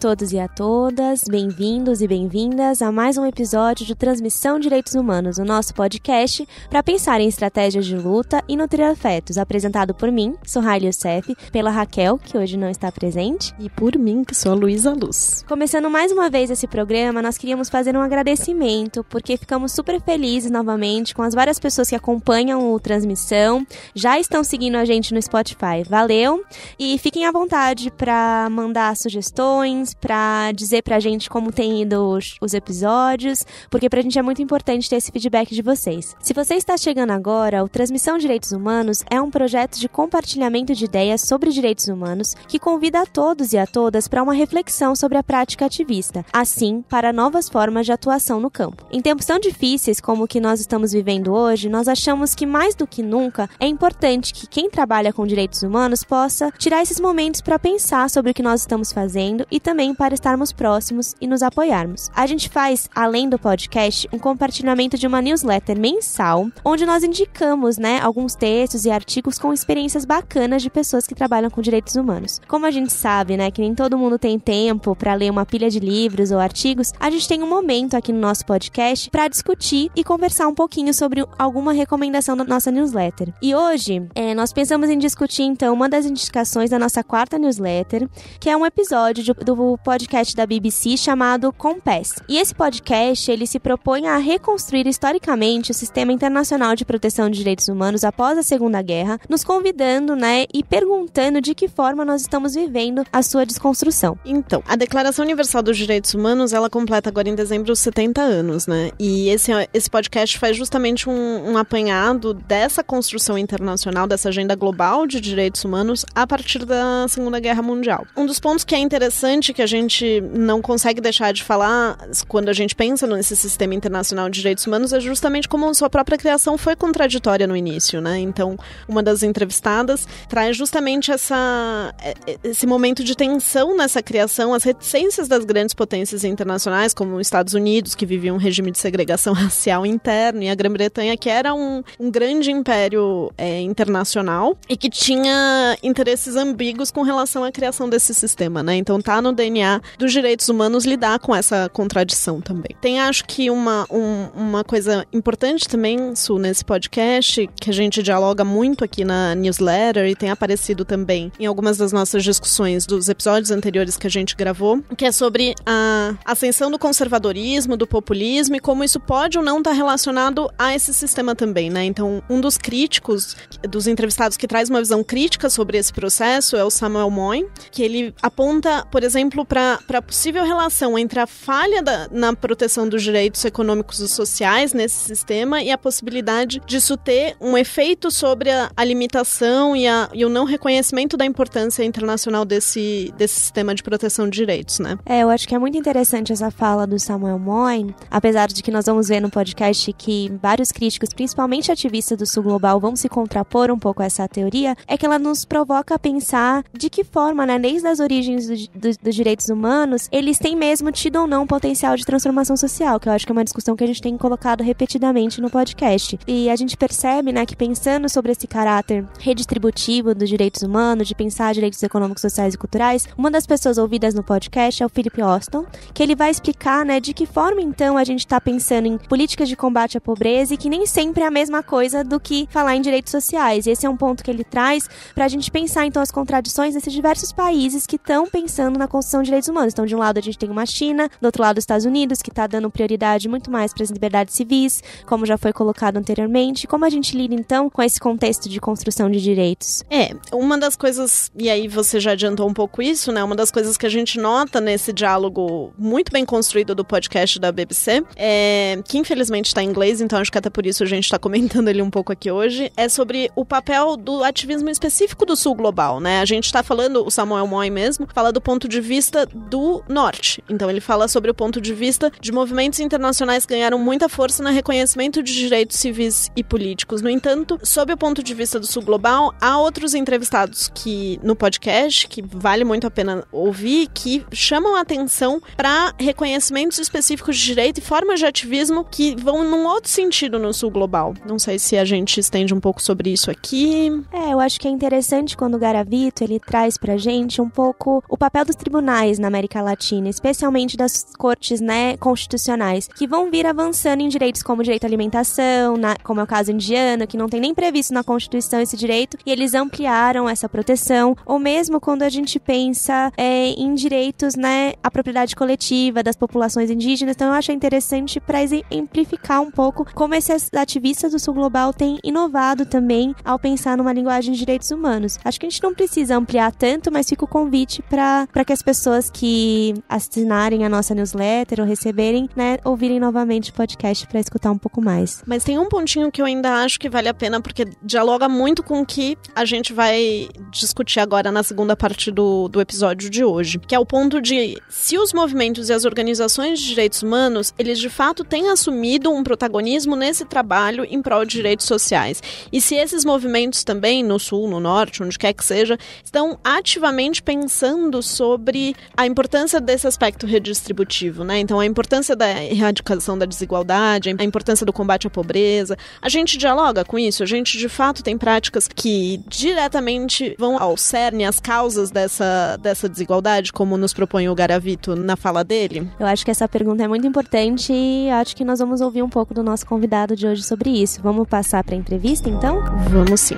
todos e a todas, bem-vindos e bem-vindas a mais um episódio de Transmissão Direitos Humanos, o nosso podcast para pensar em estratégias de luta e nutrir afetos, apresentado por mim, Sohaila Youssef, pela Raquel, que hoje não está presente, e por mim, que sou a Luísa Luz. Começando mais uma vez esse programa, nós queríamos fazer um agradecimento, porque ficamos super felizes novamente com as várias pessoas que acompanham o Transmissão, já estão seguindo a gente no Spotify, valeu, e fiquem à vontade para mandar sugestões, para dizer pra gente como tem ido os episódios, porque pra gente é muito importante ter esse feedback de vocês. Se você está chegando agora, o Transmissão Direitos Humanos é um projeto de compartilhamento de ideias sobre direitos humanos que convida a todos e a todas para uma reflexão sobre a prática ativista, assim, para novas formas de atuação no campo. Em tempos tão difíceis como o que nós estamos vivendo hoje, nós achamos que mais do que nunca é importante que quem trabalha com direitos humanos possa tirar esses momentos para pensar sobre o que nós estamos fazendo e também para estarmos próximos e nos apoiarmos. A gente faz, além do podcast, um compartilhamento de uma newsletter mensal, onde nós indicamos, alguns textos e artigos com experiências bacanas de pessoas que trabalham com direitos humanos. Como a gente sabe, que nem todo mundo tem tempo para ler uma pilha de livros ou artigos, a gente tem um momento aqui no nosso podcast para discutir e conversar um pouquinho sobre alguma recomendação da nossa newsletter. E hoje, nós pensamos em discutir, então, uma das indicações da nossa quarta newsletter, que é um episódio do podcast da BBC chamado Compass. E esse podcast, ele se propõe a reconstruir historicamente o sistema internacional de proteção de direitos humanos após a Segunda Guerra, nos convidando, e perguntando de que forma nós estamos vivendo a sua desconstrução. Então, a Declaração Universal dos Direitos Humanos, ela completa agora em dezembro os 70 anos, E esse podcast faz justamente um apanhado dessa construção internacional, dessa agenda global de direitos humanos a partir da Segunda Guerra Mundial. Um dos pontos que é interessante, que a gente não consegue deixar de falar quando a gente pensa nesse sistema internacional de direitos humanos, é justamente como sua própria criação foi contraditória no início, Então, uma das entrevistadas traz justamente esse momento de tensão nessa criação, as reticências das grandes potências internacionais, como os Estados Unidos, que viviam um regime de segregação racial interno, e a Grã-Bretanha, que era um grande império internacional e que tinha interesses ambíguos com relação à criação desse sistema, Então tá no DNA dos direitos humanos lidar com essa contradição também. Tem, acho que uma coisa importante também, Su, nesse podcast, que a gente dialoga muito aqui na newsletter e tem aparecido também em algumas das nossas discussões dos episódios anteriores que a gente gravou, que é sobre a ascensão do conservadorismo, do populismo e como isso pode ou não estar relacionado a esse sistema também, Então, um dos críticos, dos entrevistados que traz uma visão crítica sobre esse processo é o Samuel Moyn, que ele aponta, por exemplo, para a possível relação entre a falha na proteção dos direitos econômicos e sociais nesse sistema e a possibilidade disso ter um efeito sobre a limitação e o não reconhecimento da importância internacional desse sistema de proteção de direitos, Eu acho que é muito interessante essa fala do Samuel Moyn, apesar de que nós vamos ver no podcast que vários críticos, principalmente ativistas do Sul Global, vão se contrapor um pouco a essa teoria, é que ela nos provoca a pensar de que forma, desde as origens dos direitos humanos, eles têm mesmo tido ou não potencial de transformação social, que eu acho que é uma discussão que a gente tem colocado repetidamente no podcast. E a gente percebe, que pensando sobre esse caráter redistributivo dos direitos humanos, de pensar direitos econômicos, sociais e culturais, uma das pessoas ouvidas no podcast é o Philip Austin, que ele vai explicar, de que forma então a gente está pensando em políticas de combate à pobreza e que nem sempre é a mesma coisa do que falar em direitos sociais. E esse é um ponto que ele traz para a gente pensar então as contradições desses diversos países que estão pensando na construção de direitos humanos. Então, de um lado a gente tem uma China, do outro lado os Estados Unidos, que está dando prioridade muito mais para as liberdades civis, como já foi colocado anteriormente. Como a gente lida então com esse contexto de construção de direitos? Uma das coisas, e aí você já adiantou um pouco isso, uma das coisas que a gente nota nesse diálogo muito bem construído do podcast da BBC, que infelizmente está em inglês, então acho que até por isso a gente está comentando ele um pouco aqui hoje, é sobre o papel do ativismo específico do Sul Global, A gente está falando, o Samuel Moyn mesmo, fala do ponto de vista do Norte. Então ele fala sobre o ponto de vista de movimentos internacionais que ganharam muita força no reconhecimento de direitos civis e políticos. No entanto, sob o ponto de vista do Sul Global, há outros entrevistados que no podcast, que vale muito a pena ouvir, que chamam a atenção para reconhecimentos específicos de direito e formas de ativismo que vão num outro sentido no Sul Global. Não sei se a gente estende um pouco sobre isso aqui. Eu acho que é interessante quando o Garavito, ele traz pra gente um pouco o papel dos tribunais tribunais na América Latina, especialmente das cortes, né, constitucionais, que vão vir avançando em direitos como direito à alimentação, como é o caso indiano, que não tem nem previsto na Constituição esse direito, e eles ampliaram essa proteção, ou mesmo quando a gente pensa em direitos, né, à propriedade coletiva das populações indígenas. Então eu acho interessante para exemplificar um pouco como esses ativistas do Sul Global têm inovado também ao pensar numa linguagem de direitos humanos. Acho que a gente não precisa ampliar tanto, mas fica o convite para que as pessoas que assinarem a nossa newsletter ou receberem, né, ouvirem novamente o podcast para escutar um pouco mais. Mas tem um pontinho que eu ainda acho que vale a pena, porque dialoga muito com o que a gente vai discutir agora na segunda parte do episódio de hoje, que é o ponto de se os movimentos e as organizações de direitos humanos, eles de fato têm assumido um protagonismo nesse trabalho em prol de direitos sociais. E se esses movimentos também, no Sul, no Norte, onde quer que seja, estão ativamente pensando sobre a importância desse aspecto redistributivo, né? Então, a importância da erradicação da desigualdade, a importância do combate à pobreza. A gente dialoga com isso, a gente de fato tem práticas que diretamente vão ao cerne, às causas dessa desigualdade, como nos propõe o Garavito na fala dele? Eu acho que essa pergunta é muito importante e acho que nós vamos ouvir um pouco do nosso convidado de hoje sobre isso. Vamos passar para a entrevista, então? Vamos sim.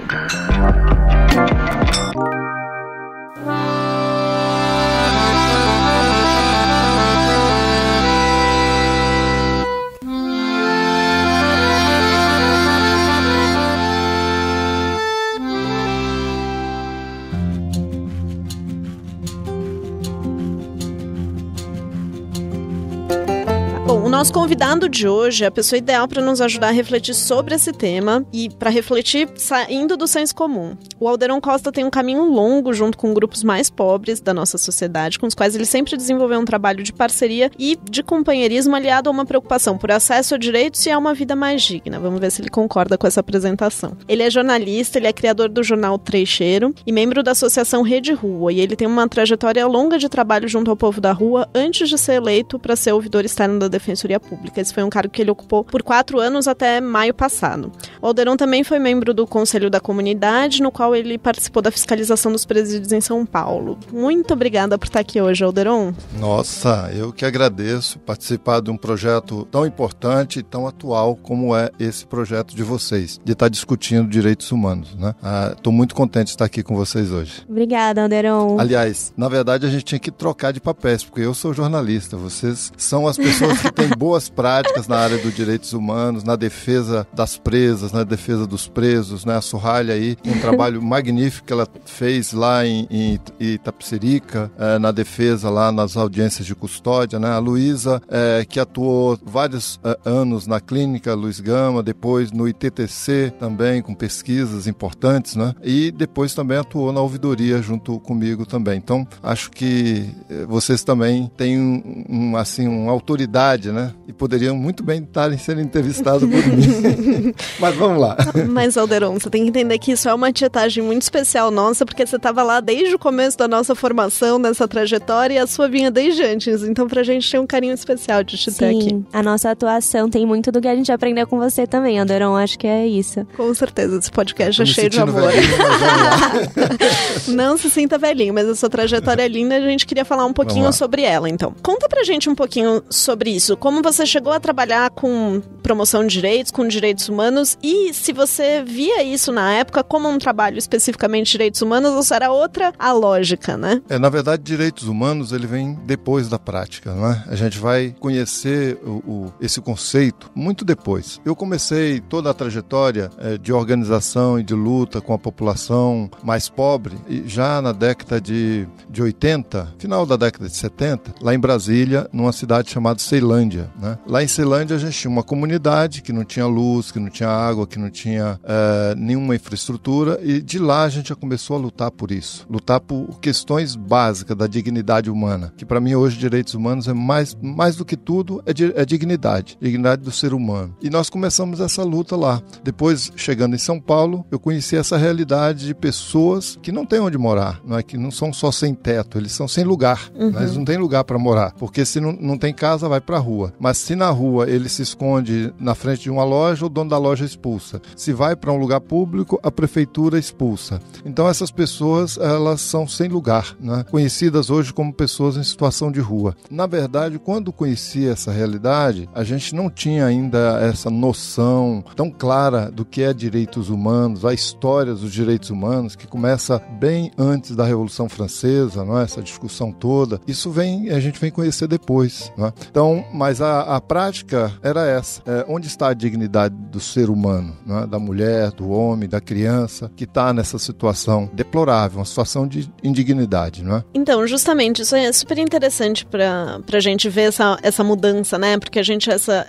O nosso convidado de hoje é a pessoa ideal para nos ajudar a refletir sobre esse tema e para refletir saindo do senso comum. O Alderon Costa tem um caminho longo junto com grupos mais pobres da nossa sociedade, com os quais ele sempre desenvolveu um trabalho de parceria e de companheirismo aliado a uma preocupação por acesso a direitos e a uma vida mais digna. Vamos ver se ele concorda com essa apresentação. Ele é jornalista, ele é criador do jornal Trecheiro e membro da associação Rede Rua, e ele tem uma trajetória longa de trabalho junto ao povo da rua antes de ser eleito para ser ouvidor externo da Defensoria Pública. Esse foi um cargo que ele ocupou por 4 anos até maio passado. O Alderon também foi membro do Conselho da Comunidade, no qual ele participou da fiscalização dos presídios em São Paulo. Muito obrigada por estar aqui hoje, Alderon. Nossa, eu que agradeço participar de um projeto tão importante e tão atual como é esse projeto de vocês, de estar discutindo direitos humanos, né? Estou muito contente de estar aqui com vocês hoje. Obrigada, Alderon. Aliás, na verdade a gente tinha que trocar de papéis, porque eu sou jornalista, vocês são as pessoas que têm boas práticas na área dos direitos humanos, na defesa das presas, na defesa dos presos, né? A Sorralha aí, um trabalho magnífico que ela fez lá em Itapecerica, na defesa lá nas audiências de custódia, né? A Luísa, que atuou vários anos na clínica Luiz Gama, depois no ITTC também, com pesquisas importantes, né? E depois também atuou na ouvidoria junto comigo também. Então, acho que vocês também têm uma autoridade, né? E poderiam muito bem estarem sendo entrevistados por mim. Mas vamos lá. Mas, Alderon, você tem que entender que isso é uma tietagem muito especial nossa, porque você estava lá desde o começo da nossa formação, nessa trajetória, e a sua vinha desde antes. Então, pra gente tem um carinho especial de te ter aqui. Sim, a nossa atuação tem muito do que a gente aprendeu com você também, Alderon. Acho que é isso. Com certeza, esse podcast é cheio de amor. Velhinho, mas não se sinta velhinho, mas a sua trajetória é linda e a gente queria falar um pouquinho sobre ela, então. Conta pra gente um pouquinho sobre isso. Como você chegou a trabalhar com promoção de direitos, com direitos humanos, e se você via isso na época como um trabalho especificamente de direitos humanos, ou se era outra a lógica, né? Na verdade, direitos humanos, ele vem depois da prática, não é? A gente vai conhecer esse conceito muito depois. Eu comecei toda a trajetória de organização e de luta com a população mais pobre, já na década de 80, final da década de 70, lá em Brasília, numa cidade chamada Ceilândia, né? Lá em Ceilândia a gente tinha uma comunidade que não tinha luz, que não tinha água, que não tinha nenhuma infraestrutura, e de lá a gente já começou a lutar por isso, lutar por questões básicas da dignidade humana, que para mim hoje direitos humanos é mais do que tudo, é dignidade do ser humano. E nós começamos essa luta lá. Depois, chegando em São Paulo, eu conheci essa realidade de pessoas que não têm onde morar, não é? Que não são só sem teto, eles são sem lugar, né? Eles não têm lugar para morar, porque se não tem casa, vai para a rua. Mas se na rua ele se esconde na frente de uma loja, o dono da loja expulsa. Se vai para um lugar público, a prefeitura expulsa. Então essas pessoas, elas são sem lugar, né? Conhecidas hoje como pessoas em situação de rua. Na verdade, quando conhecia essa realidade, a gente não tinha ainda essa noção tão clara do que é direitos humanos, a história dos direitos humanos, que começa bem antes da Revolução Francesa, não é? Essa discussão toda. Isso a gente vem conhecer depois, não é? Então, mas a prática era essa. Onde está a dignidade do ser humano, não é? Da mulher, do homem, da criança, que está nessa situação deplorável, uma situação de indignidade, não é? Então, justamente, isso é super interessante para a gente ver essa mudança, né? Porque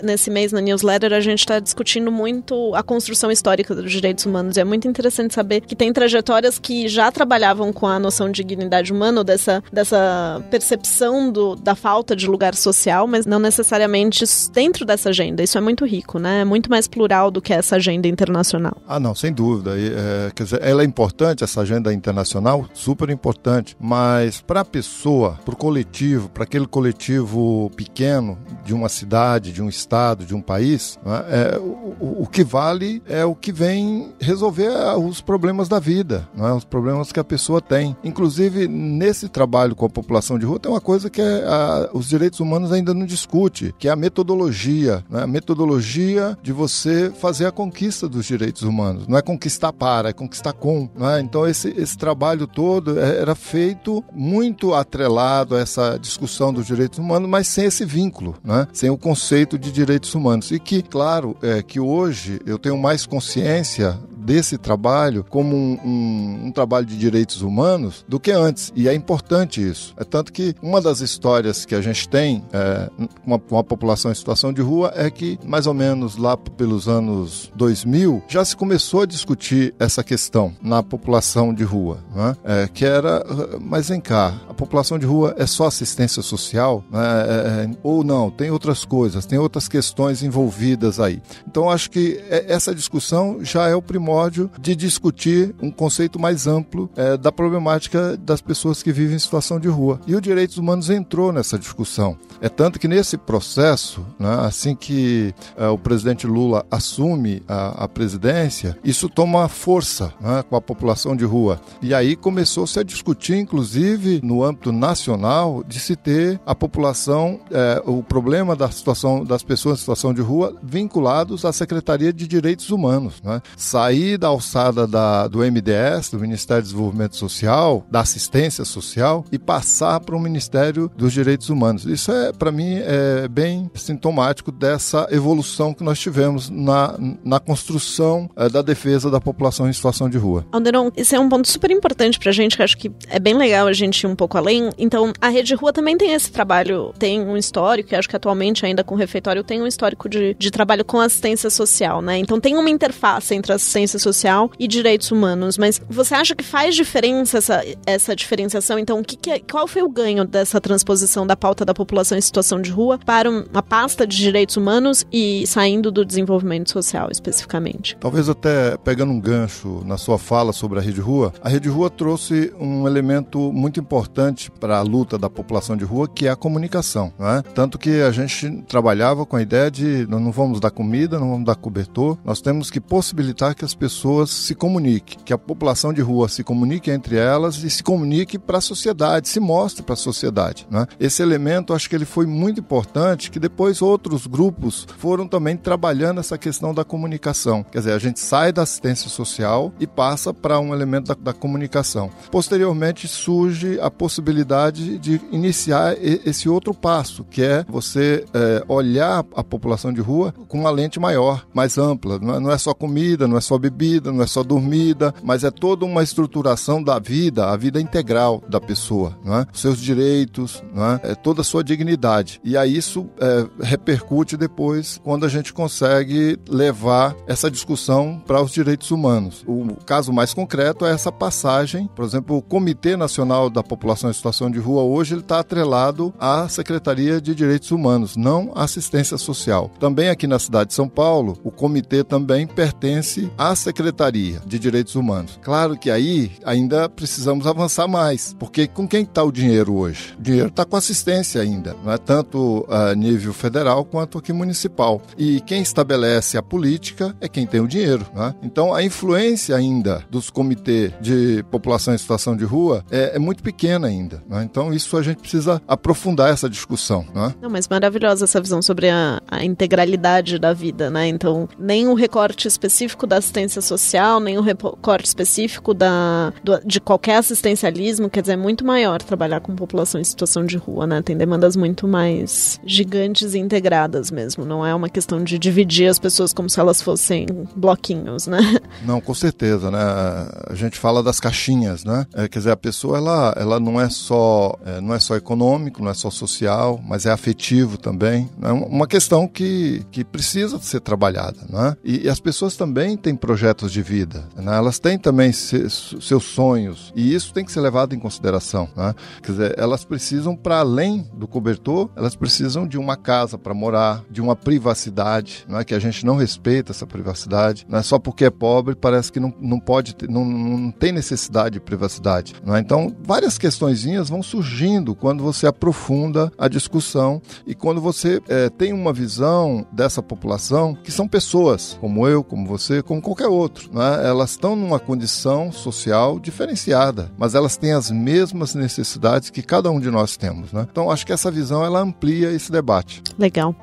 nesse mês na newsletter a gente está discutindo muito a construção histórica dos direitos humanos. E é muito interessante saber que tem trajetórias que já trabalhavam com a noção de dignidade humana, ou dessa percepção da falta de lugar social, mas não necessariamente dentro dessa agenda. Isso é muito rico, né? É muito mais plural do que essa agenda internacional. Não, sem dúvida. Quer dizer, ela é importante, essa agenda internacional, super importante, mas para a pessoa, para o coletivo, para aquele coletivo pequeno de uma cidade, de um estado, de um país, né, o que vale é o que vem resolver os problemas da vida, né, os problemas que a pessoa tem. Inclusive, nesse trabalho com a população de rua, tem uma coisa que os direitos humanos ainda não discute, que é a metodologia, né, a metodologia de você fazer a conquista dos direitos humanos. Não é conquistar para, é conquistar com. Né? Então, esse trabalho todo era feito muito atrelado a essa discussão dos direitos humanos, mas sem esse vínculo, né? Sem o conceito de direitos humanos. E que, claro, que hoje eu tenho mais consciência desse trabalho como um trabalho de direitos humanos do que antes. E é importante isso. É tanto que uma das histórias que a gente tem com a população em situação de rua é que, mais ou menos lá pelos anos 2000, já se começou a discutir essa questão na população de rua, né? Que era, mas vem cá, a população de rua é só assistência social? Né? Ou não, tem outras coisas, tem outras questões envolvidas aí. Então, acho que essa discussão já é o primórdio de discutir um conceito mais amplo da problemática das pessoas que vivem em situação de rua. E os direitos humanos entrou nessa discussão. É tanto que nesse processo, né, assim que o presidente Lula assume a presidência, isso toma força, né, com a população de rua. E aí começou-se a discutir, inclusive, no âmbito nacional, de se ter a população, o problema da situação das pessoas em situação de rua vinculados à Secretaria de Direitos Humanos, né? Sair da alçada do MDS, do Ministério do Desenvolvimento Social, da Assistência Social, e passar para o Ministério dos Direitos Humanos. Isso, para mim, é bem sintomático dessa evolução que nós tivemos na construção da defesa da população em situação de rua. Alderon, esse é um ponto super importante para a gente, que acho que é bem legal a gente ir um pouco além. Então, a Rede Rua também tem esse trabalho, tem um histórico, e acho que atualmente ainda com o refeitório tem um histórico de trabalho com assistência social, né? Então, tem uma interface entre assistência social e direitos humanos, mas você acha que faz diferença essa diferenciação? Então, qual foi o ganho dessa transposição da pauta da população em situação de rua para uma pasta de direitos humanos e saindo do desenvolvimento social especificamente? Talvez até pegando um gancho na sua fala sobre a Rede Rua trouxe um elemento muito importante para a luta da população de rua, que é a comunicação, não é? Tanto que a gente trabalhava com a ideia de não vamos dar comida, não vamos dar cobertor, nós temos que possibilitar que as pessoas se comuniquem, que a população de rua se comunique entre elas e se comunique para a sociedade, se mostre para a sociedade, né? Esse elemento, acho que ele foi muito importante, que depois outros grupos foram também trabalhando essa questão da comunicação. Quer dizer, a gente sai da assistência social e passa para um elemento da comunicação. Posteriormente surge a possibilidade de iniciar esse outro passo, que é você olhar a população de rua com uma lente maior, mais ampla. Não é só comida, não é só bebida, não é só dormida, mas é toda uma estruturação da vida, a vida integral da pessoa, não é? Os seus direitos, não é? Toda a sua dignidade. E aí isso repercute depois quando a gente consegue levar essa discussão para os direitos humanos. O caso mais concreto é essa passagem, por exemplo, o Comitê Nacional da População em Situação de Rua hoje ele está atrelado à Secretaria de Direitos Humanos, não à assistência social. Também aqui na cidade de São Paulo, o comitê também pertence à Secretaria de Direitos Humanos. Claro que aí ainda precisamos avançar mais, porque com quem está o dinheiro hoje? O dinheiro está com assistência ainda, não é tanto a nível federal quanto aqui municipal. E quem estabelece a política é quem tem o dinheiro, né? Então a influência ainda dos comitês de população em situação de rua é muito pequena ainda, né? Então isso a gente precisa aprofundar essa discussão, né? Não, mas maravilhosa essa visão sobre a integralidade da vida, né? Então nem um recorte específico da assistência social, nem um recorte específico de qualquer assistencialismo, quer dizer, é muito maior trabalhar com população em situação de rua, né? Tem demandas muito mais gigantes e integradas mesmo, não é uma questão de dividir as pessoas como se elas fossem bloquinhos, né? Não, com certeza, né? A gente fala das caixinhas, né? Quer dizer, a pessoa, ela não é só econômico, não é só social, mas é afetivo também. É uma questão que precisa ser trabalhada, né? E as pessoas também têm projetos de vida, né? Elas têm também seus sonhos, e isso tem que ser levado em consideração, né? Quer dizer, elas precisam, para além do cobertor, elas precisam de uma casa para morar, de uma privacidade, não é? Que a gente não respeita essa privacidade, não é? Só porque é pobre parece que não pode ter, não tem necessidade de privacidade, não é? Então várias questõezinhas vão surgindo quando você aprofunda a discussão e quando você tem uma visão dessa população, que são pessoas como eu, como você, como qualquer outro, não é? Elas estão numa condição social diferenciada, mas elas têm as mesmas necessidades que cada um de nós temos, né? Então acho que essa visão ela amplia esse debate. Legal.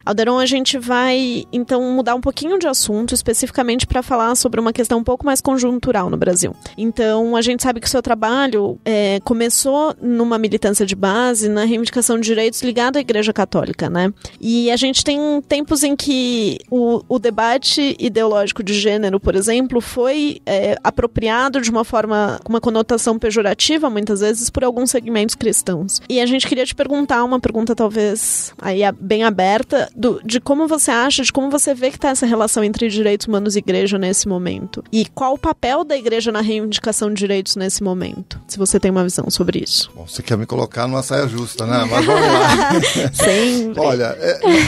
Alderon, a gente vai, então, mudar um pouquinho de assunto, especificamente para falar sobre uma questão um pouco mais conjuntural no Brasil. Então, a gente sabe que o seu trabalho começou numa militância de base, na reivindicação de direitos ligado à Igreja Católica, né? E a gente tem tempos em que o debate ideológico de gênero, por exemplo, foi apropriado de uma forma, com uma conotação pejorativa, muitas vezes, por alguns segmentos cristãos. E a gente queria te perguntar uma pergunta, talvez, aí bem aberta, de como você acha, de como você vê que está essa relação entre direitos humanos e igreja nesse momento. E qual o papel da igreja na reivindicação de direitos nesse momento? Se você tem uma visão sobre isso. Bom, você quer me colocar numa saia justa, né? Mas vamos lá. Sempre. Olha,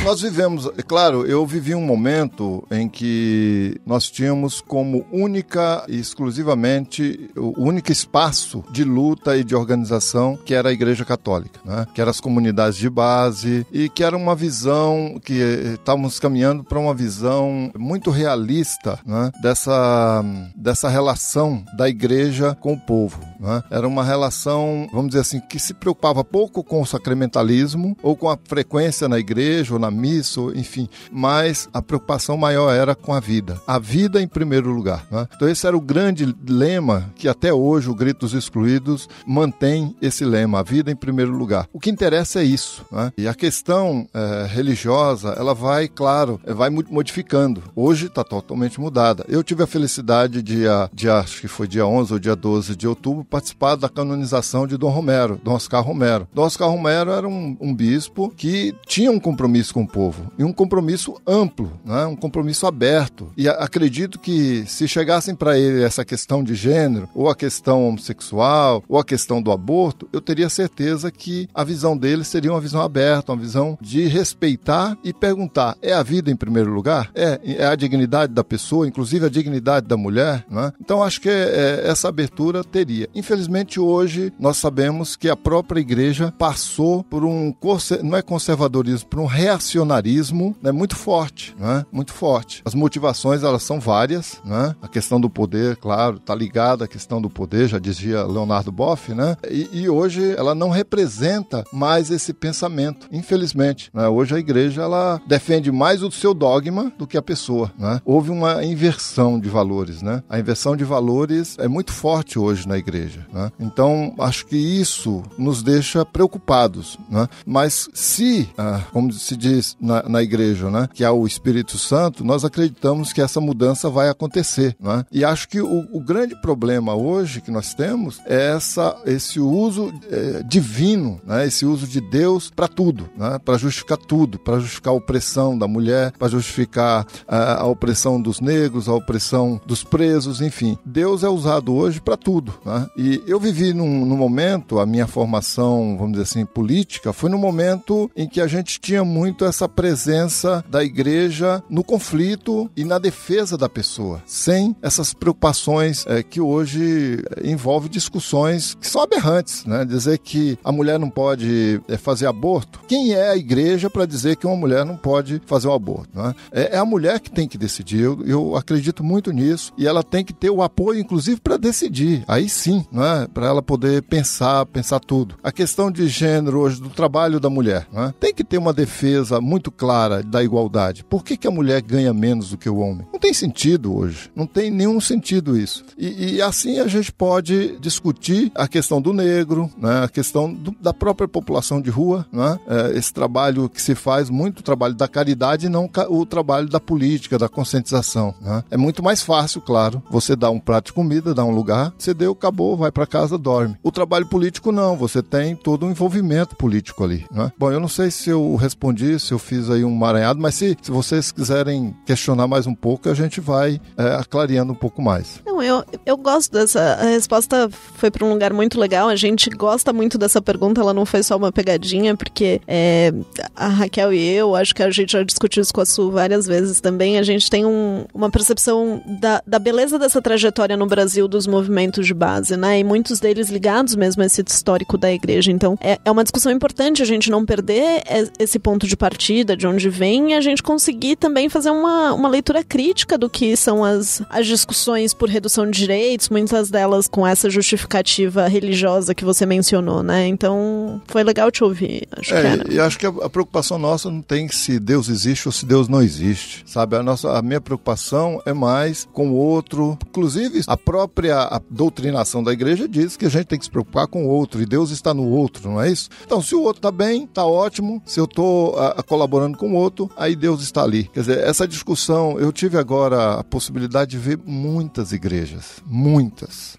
nós vivemos... Claro, eu vivi um momento em que nós tínhamos como única e exclusivamente o único espaço de luta e de organização que era a Igreja Católica, né? Que eram as comunidades de base e que era uma visão que estávamos caminhando para uma visão muito realista, né, dessa relação da igreja com o povo, né? Era uma relação, vamos dizer assim, que se preocupava pouco com o sacramentalismo ou com a frequência na igreja ou na missa, enfim, mas a preocupação maior era com a vida em primeiro lugar, né? Então esse era o grande lema que até hoje o Grito dos Excluídos mantém esse lema, a vida em primeiro lugar. O que interessa é isso, né? E a questão religiosa, ela vai, claro, vai modificando. Hoje está totalmente mudada. Eu tive a felicidade de acho que foi dia 11 ou dia 12 de outubro, participar da canonização de Dom Oscar Romero. Dom Oscar Romero era um bispo que tinha um compromisso com o povo, e um compromisso amplo, né? Um compromisso aberto. E acredito que se chegassem para ele essa questão de gênero, ou a questão homossexual, ou a questão do aborto, eu teria certeza que a visão dele seria uma visão aberta, uma visão de respeitar e perguntar, é a vida em primeiro lugar? É a dignidade da pessoa, inclusive a dignidade da mulher, né? Então acho que essa abertura teria. Infelizmente hoje nós sabemos que a própria igreja passou por não é conservadorismo, por um reacionarismo, né, muito forte, né? Muito forte. As motivações, elas são várias, né? A questão do poder, claro, está ligada à questão do poder, já dizia Leonardo Boff, né? E hoje ela não representa mais esse pensamento, infelizmente, né? Hoje a igreja, ela defende mais o seu dogma do que a pessoa, né? Houve uma inversão de valores, né? A inversão de valores é muito forte hoje na igreja, né? Então, acho que isso nos deixa preocupados, né? Mas se, como se diz na igreja, né, que há o Espírito Santo, nós acreditamos que essa mudança vai acontecer, né? E acho que o grande problema hoje que nós temos é esse uso divino, né? Esse uso de Deus para tudo, né? Para justificar tudo, para justificar justificar a opressão da mulher, para justificar a opressão dos negros, a opressão dos presos, enfim. Deus é usado hoje para tudo, né? E eu vivi num momento, a minha formação, vamos dizer assim, política, foi num momento em que a gente tinha muito essa presença da igreja no conflito e na defesa da pessoa, sem essas preocupações que hoje envolvem discussões que são aberrantes, né? Dizer que a mulher não pode fazer aborto. Quem é a igreja para dizer que uma mulher não pode fazer um aborto, né? É a mulher que tem que decidir. Eu acredito muito nisso e ela tem que ter o apoio, inclusive, para decidir. Aí sim, né? Para ela poder pensar tudo. A questão de gênero hoje, do trabalho da mulher, né? Tem que ter uma defesa muito clara da igualdade. Por que a mulher ganha menos do que o homem? Não tem sentido hoje. Não tem nenhum sentido isso. E assim a gente pode discutir a questão do negro, né? A questão da própria população de rua, né? Esse trabalho que se faz, muito o trabalho da caridade e não o trabalho da política, da conscientização, né? É muito mais fácil, claro, você dá um prato de comida, dá um lugar, você deu, acabou, vai para casa, dorme. O trabalho político não, você tem todo um envolvimento político ali, né? Bom, eu não sei se eu respondi, se eu fiz aí um emaranhado, mas se vocês quiserem questionar mais um pouco, a gente vai aclareando um pouco mais. Não, eu gosto dessa... A resposta foi para um lugar muito legal, a gente gosta muito dessa pergunta, ela não foi só uma pegadinha, porque a Raquel e eu, acho que a gente já discutiu isso com a Su várias vezes também, a gente tem uma percepção da beleza dessa trajetória no Brasil dos movimentos de base, né? E muitos deles ligados mesmo a esse histórico da igreja. Então, é uma discussão importante a gente não perder esse ponto de partida, de onde vem, e a gente conseguir também fazer uma leitura crítica do que são as discussões por redução de direitos, muitas delas com essa justificativa religiosa que você mencionou, né? Então, foi legal te ouvir. E acho que a preocupação nossa não tem se Deus existe ou se Deus não existe, sabe? A minha preocupação é mais com o outro. Inclusive, a própria doutrinação da igreja diz que a gente tem que se preocupar com o outro, e Deus está no outro, não é isso? Então, se o outro está bem, está ótimo. Se eu estou colaborando com o outro, aí Deus está ali. Quer dizer, essa discussão, eu tive agora a possibilidade de ver muitas igrejas, muitas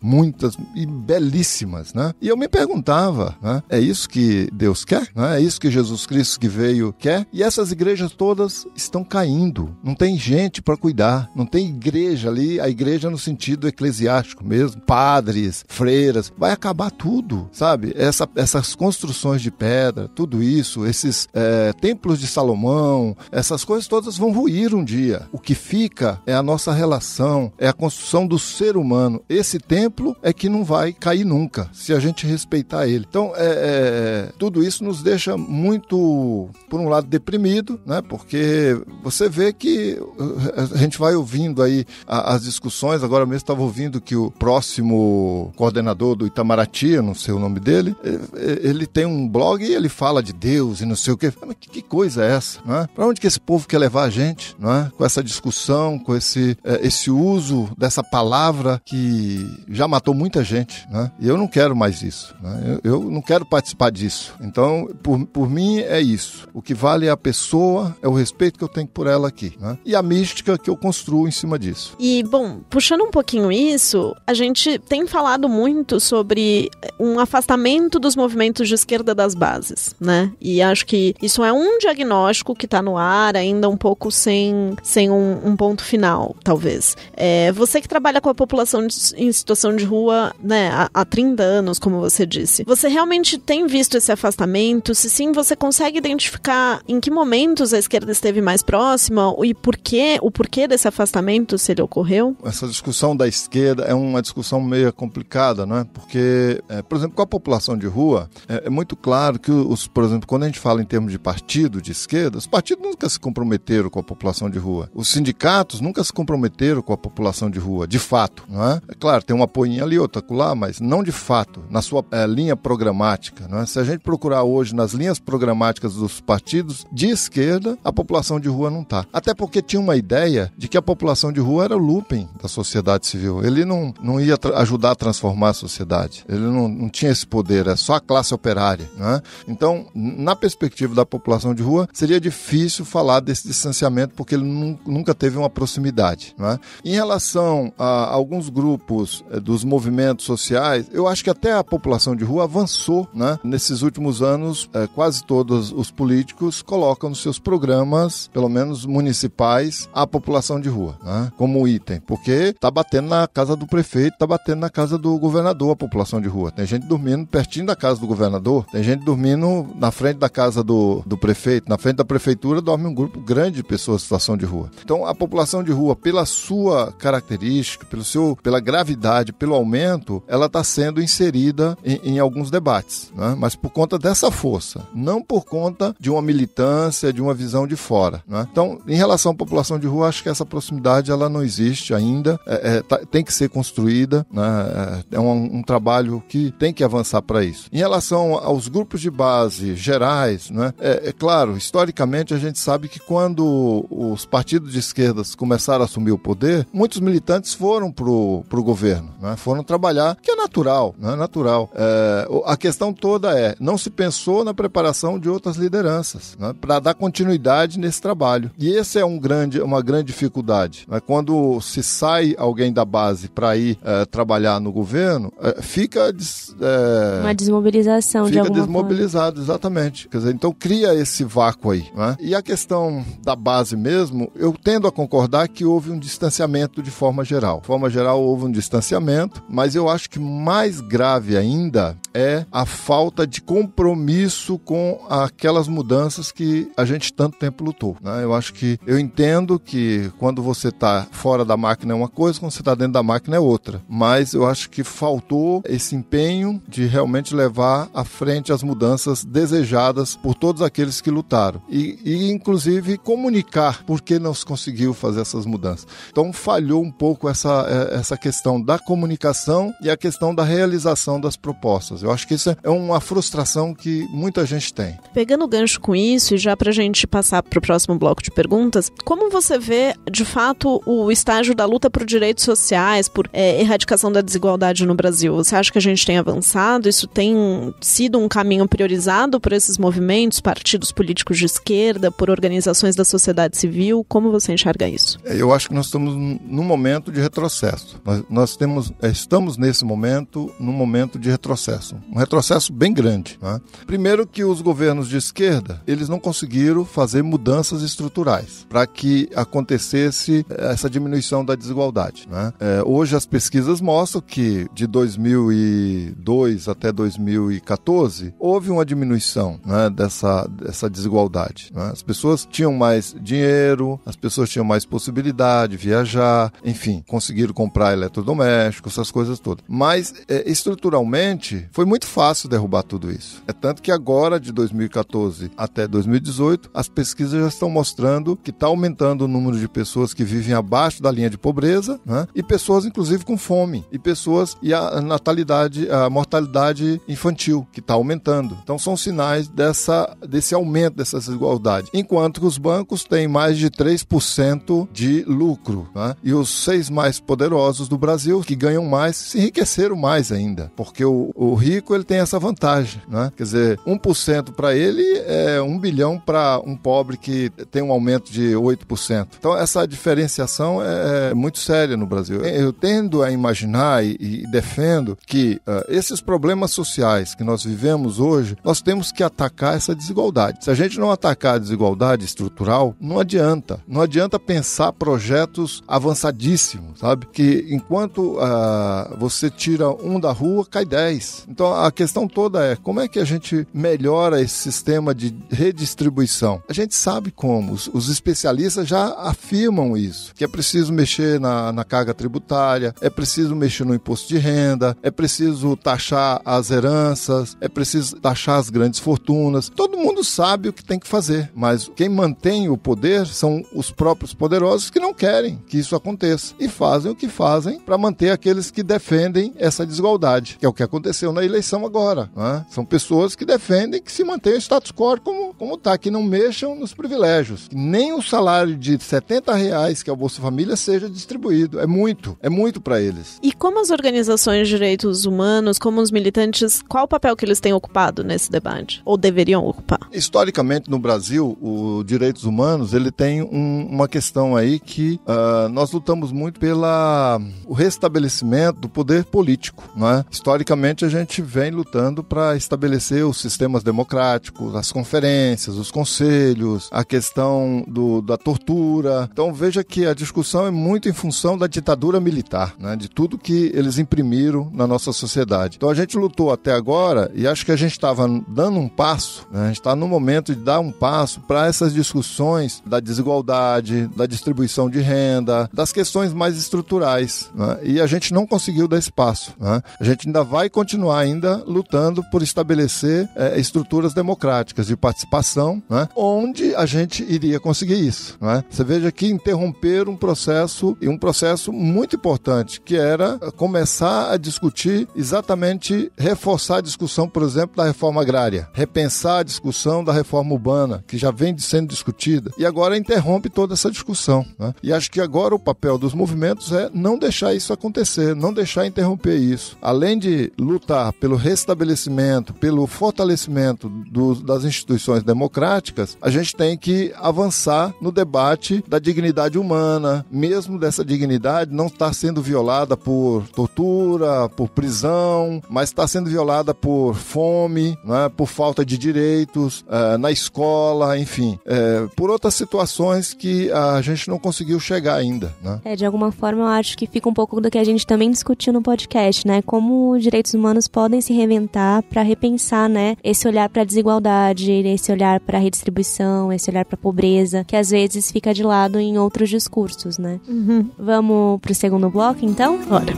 e belíssimas, né? E eu me perguntava, né? É isso que Deus quer? Né? É isso que Jesus Cristo que veio quer? E essas igrejas todas estão caindo. Não tem gente para cuidar. Não tem igreja ali, a igreja no sentido eclesiástico mesmo. Padres, freiras, vai acabar tudo, sabe? Essas construções de pedra, tudo isso, esses templos de Salomão, essas coisas todas vão ruir um dia. O que fica é a nossa relação, é a construção do ser humano. Esse templo é que não vai cair nunca, se a gente respeitar ele. Então, tudo isso nos deixa muito, por um lado, deprimido, né? Porque você vê que a gente vai ouvindo aí as discussões. Agora mesmo estava ouvindo que o próximo coordenador do Itamaraty, eu não sei o nome dele, ele tem um blog e ele fala de Deus e não sei o quê. Mas que coisa é essa? Né? Para onde que esse povo quer levar a gente? Né? Com essa discussão, com esse uso dessa palavra que já matou muita gente. Né? E eu não quero mais isso. Né? Eu não quero participar disso. Então, por mim, é isso. O que vale é a pessoa, é o respeito que eu tenho por ela aqui. Né? E a mística que eu construo em cima disso. E, bom, puxando um pouquinho isso, a gente tem falado muito sobre um afastamento dos movimentos de esquerda das bases, né? E acho que isso é um diagnóstico que está no ar, ainda um pouco sem um ponto final, talvez. Você que trabalha com a população em situação de rua, né, há 30 anos, como você disse, você realmente tem visto esse afastamento? Se sim, você consegue identificar em que momentos a esquerda esteve mais próxima e o porquê desse afastamento, se ele ocorreu? Essa discussão da esquerda é uma discussão meio complicada, né? Porque, por exemplo, com a população de rua, é muito claro que, por exemplo, quando a gente fala em termos de partido de esquerda, os partidos nunca se comprometeram com a população de rua. Os sindicatos nunca se comprometeram com a população de rua, de fato, não é? É claro, tem uma apoinha ali, outra lá, mas não de fato, na sua linha programática, não é? Se a gente procurar hoje nas linhas programáticas dos partidos de esquerda, a população de rua não está. Até porque tinha uma ideia de que a população de rua era o lumpen da sociedade civil. Ele não ia ajudar a transformar a sociedade. Ele não tinha esse poder, é só a classe operária, né? Então, na perspectiva da população de rua, seria difícil falar desse distanciamento porque ele nunca teve uma proximidade, né? Em relação a alguns grupos dos movimentos sociais, eu acho que até a população de rua avançou, né? Nesses últimos anos, quase todos os políticos colocam coloca nos seus programas, pelo menos municipais, a população de rua, né? Como item, porque está batendo na casa do prefeito, está batendo na casa do governador a população de rua. Tem gente dormindo pertinho da casa do governador, tem gente dormindo na frente da casa do prefeito, na frente da prefeitura dorme um grupo grande de pessoas em situação de rua. Então a população de rua, pela sua característica, pela gravidade, pelo aumento, ela está sendo inserida em alguns debates, né? Mas por conta dessa força, não por conta de uma militância, de uma visão de fora, né? Então, em relação à população de rua, acho que essa proximidade ela não existe ainda, tem que ser construída, né? É um trabalho que tem que avançar para isso. Em relação aos grupos de base gerais, né? Claro, historicamente a gente sabe que quando os partidos de esquerdas começaram a assumir o poder, muitos militantes foram pro governo, né? Foram trabalhar, que é natural, né? Natural. A questão toda não se pensou na preparação de outras lideranças, né? Para dar continuidade nesse trabalho. E esse é uma grande dificuldade, né? Quando se sai alguém da base para ir trabalhar no governo, fica uma desmobilização de alguma desmobilizado, forma. Exatamente. Quer dizer, então cria esse vácuo aí, né? E a questão da base mesmo, eu tendo a concordar que houve um distanciamento de forma geral. De forma geral houve um distanciamento, mas eu acho que mais grave ainda é a falta de compromisso com aquelas mudanças que a gente tanto tempo lutou, né? Eu entendo que quando você está fora da máquina é uma coisa, quando você está dentro da máquina é outra, mas eu acho que faltou esse empenho de realmente levar à frente as mudanças desejadas por todos aqueles que lutaram e inclusive comunicar por que não se conseguiu fazer essas mudanças. Então falhou um pouco essa questão da comunicação e a questão da realização das propostas. Eu acho que isso é uma frustração que muita gente tem. Pegando o gancho com isso, e já para a gente passar para o próximo bloco de perguntas, como você vê, de fato, o estágio da luta por direitos sociais, por erradicação da desigualdade no Brasil? Você acha que a gente tem avançado? Isso tem sido um caminho priorizado por esses movimentos, partidos políticos de esquerda, por organizações da sociedade civil? Como você enxerga isso? Eu acho que nós estamos num momento de retrocesso. Nós estamos nesse momento, num momento de retrocesso. Um retrocesso bem grande, né? Primeiro que os governos de esquerda, eles não conseguiram fazer mudanças estruturais para que acontecesse essa diminuição da desigualdade, né? Hoje as pesquisas mostram que de 2002 até 2014 houve uma diminuição, né, dessa desigualdade, né? As pessoas tinham mais dinheiro, as pessoas tinham mais possibilidade de viajar, enfim, conseguiram comprar eletrodomésticos, essas coisas todas. Mas estruturalmente foi muito fácil derrubar tudo isso. É tanto que agora, de 2014 até 2018, as pesquisas já estão mostrando que está aumentando o número de pessoas que vivem abaixo da linha de pobreza, né? E pessoas, inclusive, com fome. E a mortalidade infantil, que está aumentando. Então, são sinais desse aumento dessa desigualdade. Enquanto que os bancos têm mais de 3% de lucro, né? E os 6 mais poderosos do Brasil, que ganham mais, se enriqueceram mais ainda. Porque o rico, ele tem essa vantagem, né? Quer dizer, 1% para ele é 1 bilhão para um pobre que tem um aumento de 8%. Então, essa diferenciação é muito séria no Brasil. Eu tendo a imaginar e defendo que esses problemas sociais que nós vivemos hoje, nós temos que atacar essa desigualdade. Se a gente não atacar a desigualdade estrutural, não adianta. Não adianta pensar projetos avançadíssimos, sabe? Que enquanto você tira um da rua, cai 10. Então, a questão toda é como é que a gente melhora esse sistema de redistribuição? A gente sabe como. Os especialistas já afirmam isso, que é preciso mexer na carga tributária, é preciso mexer no imposto de renda, é preciso taxar as heranças, é preciso taxar as grandes fortunas. Todo mundo sabe o que tem que fazer, mas quem mantém o poder são os próprios poderosos que não querem que isso aconteça e fazem o que fazem para manter aqueles que defendem essa desigualdade, que é o que aconteceu na eleição agora, né? São pessoas que defendem que se mantenha o status quo como está, que não mexam nos privilégios, que nem o salário de R$70, que é o Bolsa Família, seja distribuído. É muito para eles. E como as organizações de direitos humanos, como os militantes, qual o papel que eles têm ocupado nesse debate? Ou deveriam ocupar? Historicamente, no Brasil, os direitos humanos, ele tem uma questão aí que nós lutamos muito pelo restabelecimento do poder político, né? Historicamente, a gente vem lutando para estabelecer os sistemas democráticos, as conferências, democráticas, os conselhos, a questão da tortura. Então veja que a discussão é muito em função da ditadura militar, né? De tudo que eles imprimiram na nossa sociedade. Então a gente lutou até agora e acho que a gente estava dando um passo, né? A gente está no momento de dar um passo para essas discussões da desigualdade, da distribuição de renda, das questões mais estruturais, né? E a gente não conseguiu dar esse passo, né? A gente ainda vai continuar ainda lutando por estabelecer estruturas democráticas de participação, né? Onde a gente iria conseguir isso, né? Você veja que interromper um processo muito importante, que era começar a discutir exatamente, reforçar a discussão, por exemplo, da reforma agrária, repensar a discussão da reforma urbana, que já vem sendo discutida, e agora interrompe toda essa discussão, né? E acho que agora o papel dos movimentos é não deixar isso acontecer, não deixar interromper isso. Além de lutar pelo restabelecimento, pelo fortalecimento das instituições democráticas, a gente tem que avançar no debate da dignidade humana, mesmo dessa dignidade não estar sendo violada por tortura, por prisão, mas está sendo violada por fome, né, por falta de direitos, na escola, enfim, por outras situações que a gente não conseguiu chegar ainda, né? De alguma forma eu acho que fica um pouco do que a gente também discutiu no podcast, né? Como os direitos humanos podem se reinventar para repensar, né? Esse olhar para a desigualdade, esse olhar para a redistribuição, esse olhar para a pobreza, que às vezes fica de lado em outros discursos, né? Uhum. Vamos pro segundo bloco, então? Bora.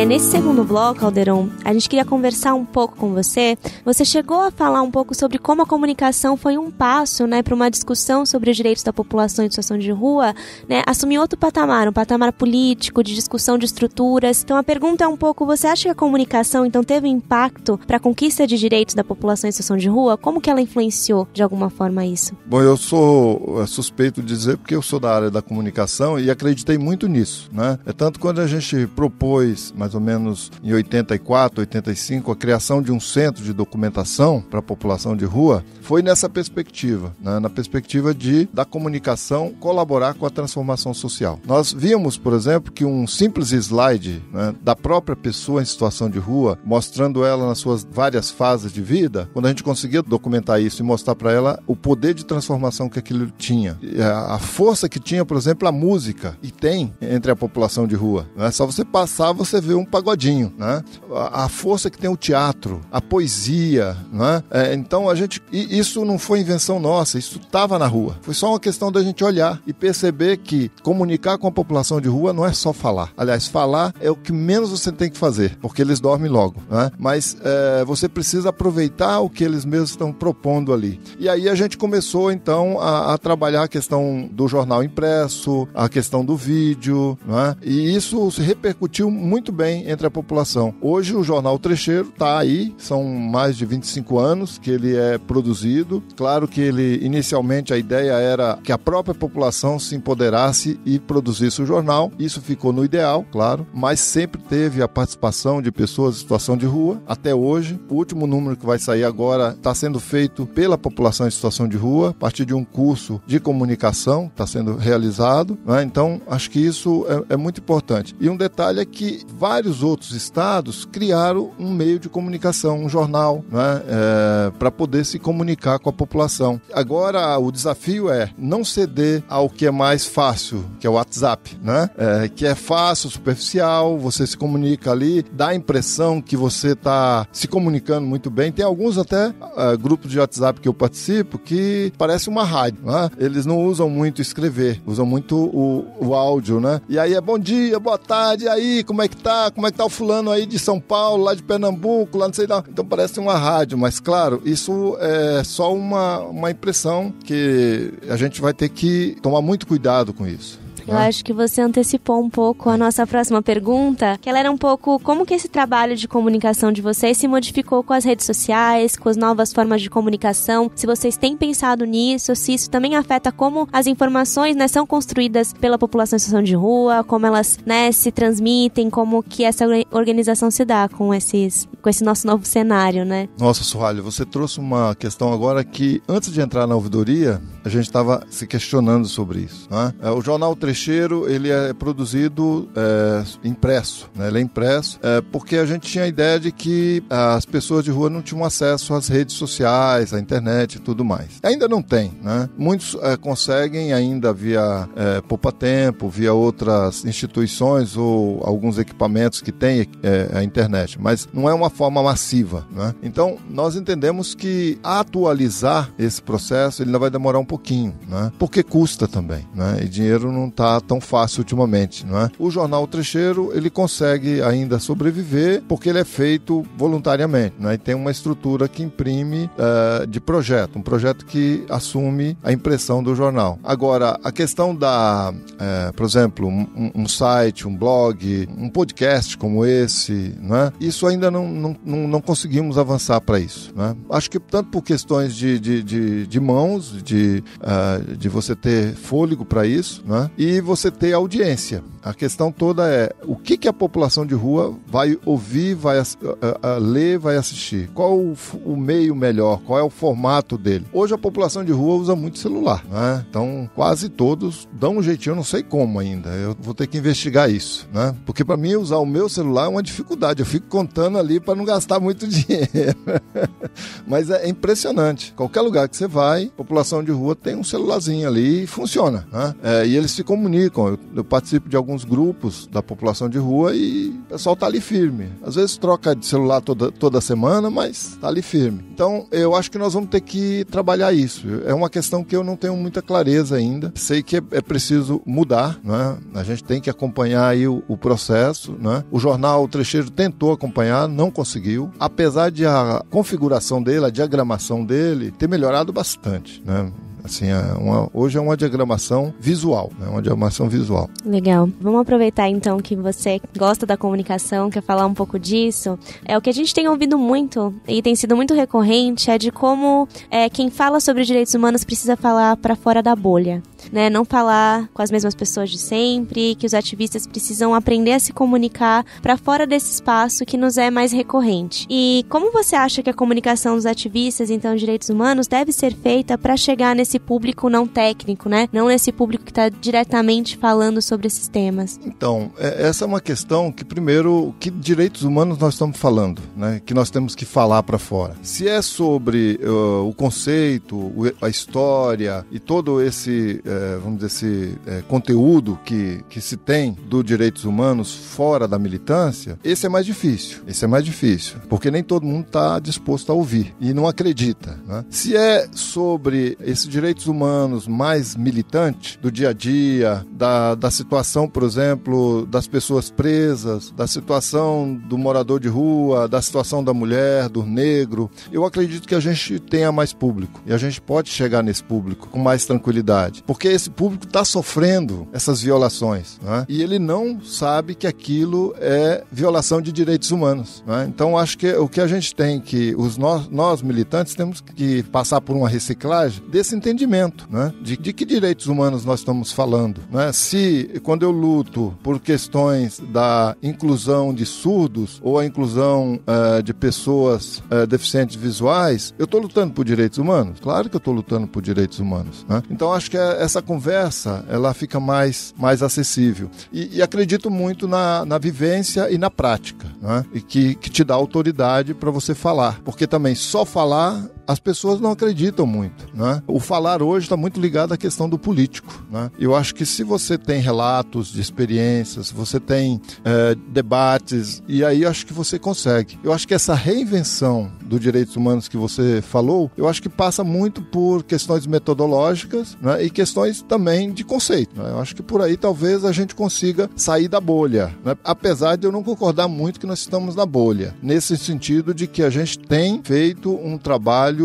Nesse segundo bloco, Alderon, a gente queria conversar um pouco com você. Você chegou a falar um pouco sobre como a comunicação foi um passo, né, para uma discussão sobre os direitos da população em situação de rua, né, assumir outro patamar, um patamar político, de discussão de estruturas. Então a pergunta é um pouco, você acha que a comunicação então teve impacto para a conquista de direitos da população em situação de rua? Como que ela influenciou de alguma forma isso? Bom, eu sou suspeito de dizer porque eu sou da área da comunicação e acreditei muito nisso, né? Tanto quando a gente propôs, mais ou menos em 84, 85, a criação de um centro de documentação para a população de rua, foi nessa perspectiva, né? Na perspectiva da comunicação colaborar com a transformação social. Nós víamos, por exemplo, que um simples slide, né, da própria pessoa em situação de rua, mostrando ela nas suas várias fases de vida, quando a gente conseguia documentar isso e mostrar para ela o poder de transformação que aquilo tinha, a força que tinha, por exemplo, a música, e tem entre a população de rua, né? Só você passar, você vê um pagodinho, né? A força que tem o teatro, a poesia, né? Então isso não foi invenção nossa, isso estava na rua. Foi só uma questão da gente olhar e perceber que comunicar com a população de rua não é só falar. Aliás, falar é o que menos você tem que fazer, porque eles dormem logo, né? Mas você precisa aproveitar o que eles mesmos estão propondo ali. E aí a gente começou então a trabalhar a questão do jornal impresso, a questão do vídeo, né? E isso se repercutiu muito bem entre a população. Hoje o Jornal Trecheiro está aí, são mais de 25 anos que ele é produzido. Claro que inicialmente a ideia era que a própria população se empoderasse e produzisse o jornal. Isso ficou no ideal, claro, mas sempre teve a participação de pessoas em situação de rua, até hoje. O último número que vai sair agora está sendo feito pela população em situação de rua, a partir de um curso de comunicação que está sendo realizado, né? Então, acho que isso é muito importante. E um detalhe é que vários outros estados criaram um meio de comunicação, um jornal, né, para poder se comunicar com a população. Agora, o desafio é não ceder ao que é mais fácil, que é o WhatsApp, né? Que é fácil, superficial, você se comunica ali, dá a impressão que você está se comunicando muito bem. Tem alguns até grupos de WhatsApp que eu participo que parece uma rádio, né? Eles não usam muito escrever, usam muito o áudio, né? E aí é bom dia, boa tarde, e aí, como é que tá? Como é que tá o fulano aí de São Paulo, lá de Pernambuco, lá não sei lá. Então parece uma rádio, mas claro, isso é só uma impressão que a gente vai ter que tomar muito cuidado com isso. Eu acho que você antecipou um pouco a nossa próxima pergunta, que ela era um pouco como que esse trabalho de comunicação de vocês se modificou com as redes sociais, com as novas formas de comunicação, se vocês têm pensado nisso, se isso também afeta como as informações, né, são construídas pela população em situação de rua, como elas, né, se transmitem, como que essa organização se dá com esse nosso novo cenário, né? Nossa, Suhali, você trouxe uma questão agora que, antes de entrar na ouvidoria, a gente estava se questionando sobre isso, né? O jornal Trecheiro, ele é produzido impresso, né? Ele é impresso porque a gente tinha a ideia de que as pessoas de rua não tinham acesso às redes sociais, à internet e tudo mais. Ainda não tem, né? Muitos conseguem ainda via Poupa Tempo, via outras instituições ou alguns equipamentos que tem a internet, mas não é uma forma massiva, né? Então, nós entendemos que atualizar esse processo ele ainda vai demorar um pouquinho, né? Porque custa também, né? E dinheiro não está tão fácil ultimamente, né? O jornal Trecheiro, ele consegue ainda sobreviver porque ele é feito voluntariamente, né? E tem uma estrutura que imprime de projeto, um projeto que assume a impressão do jornal. Agora, a questão por exemplo, um site, um blog, um podcast como esse, né? Isso ainda não conseguimos avançar para isso, né? Acho que tanto por questões de mãos, de você ter fôlego para isso, né? E você ter audiência. A questão toda é o que a população de rua vai ouvir, vai ler, vai assistir. Qual o meio melhor? Qual é o formato dele? Hoje a população de rua usa muito celular, né? Então quase todos dão um jeitinho, eu não sei como ainda. Eu vou ter que investigar isso, né? Porque para mim usar o meu celular é uma dificuldade. Eu fico contando ali para não gastar muito dinheiro. Mas é impressionante. Qualquer lugar que você vai, a população de rua tem um celularzinho ali e funciona, né? E eles se comunicam. Eu participo de alguns grupos da população de rua e o pessoal tá ali firme. Às vezes troca de celular toda semana, mas tá ali firme. Então, eu acho que nós vamos ter que trabalhar isso. É uma questão que eu não tenho muita clareza ainda. Sei que é preciso mudar, né? A gente tem que acompanhar aí o processo, né? O jornal O Trecheiro tentou acompanhar, não conseguiu. Apesar de a configuração dele, a diagramação dele ter melhorado bastante, né? Assim, hoje é uma diagramação visual, né? Uma diagramação visual. Legal. Vamos aproveitar então que você gosta da comunicação, quer falar um pouco disso. O que a gente tem ouvido muito e tem sido muito recorrente é de como quem fala sobre direitos humanos precisa falar para fora da bolha, né? Não falar com as mesmas pessoas de sempre, que os ativistas precisam aprender a se comunicar para fora desse espaço que nos é mais recorrente. E como você acha que a comunicação dos ativistas, então, de direitos humanos, deve ser feita para chegar nesse público não técnico, né? Não nesse público que está diretamente falando sobre esses temas? Então, essa é uma questão que, primeiro, que direitos humanos nós estamos falando, né? Que nós temos que falar para fora. Se é sobre o conceito, a história e todo esse, vamos dizer, esse conteúdo que se tem dos direitos humanos fora da militância, esse é mais difícil. Esse é mais difícil, porque nem todo mundo está disposto a ouvir e não acredita, né? Se é sobre esse direitos humanos mais militante, do dia a dia, da situação, por exemplo, das pessoas presas, da situação do morador de rua, da situação da mulher, do negro, eu acredito que a gente tenha mais público e a gente pode chegar nesse público com mais tranquilidade, porque esse público está sofrendo essas violações, né? E ele não sabe que aquilo é violação de direitos humanos, né? Então acho que o que a gente tem que, nós militantes temos que passar por uma reciclagem desse entendimento, né? De que direitos humanos nós estamos falando, né? Se quando eu luto por questões da inclusão de surdos ou a inclusão de pessoas deficientes visuais, eu estou lutando por direitos humanos? Claro que eu estou lutando por direitos humanos, né? Então acho que essa conversa ela fica mais acessível e acredito muito na vivência e na prática, né? E que te dá autoridade para você falar, porque também só falar as pessoas não acreditam muito, né? O falar hoje está muito ligado à questão do político, né? Eu acho que se você tem relatos de experiências, você tem debates, e aí acho que você consegue. Eu acho que essa reinvenção dos direitos humanos que você falou, eu acho que passa muito por questões metodológicas, né? E questões também de conceito, né? Eu acho que por aí talvez a gente consiga sair da bolha, né? Apesar de eu não concordar muito que nós estamos na bolha, nesse sentido de que a gente tem feito um trabalho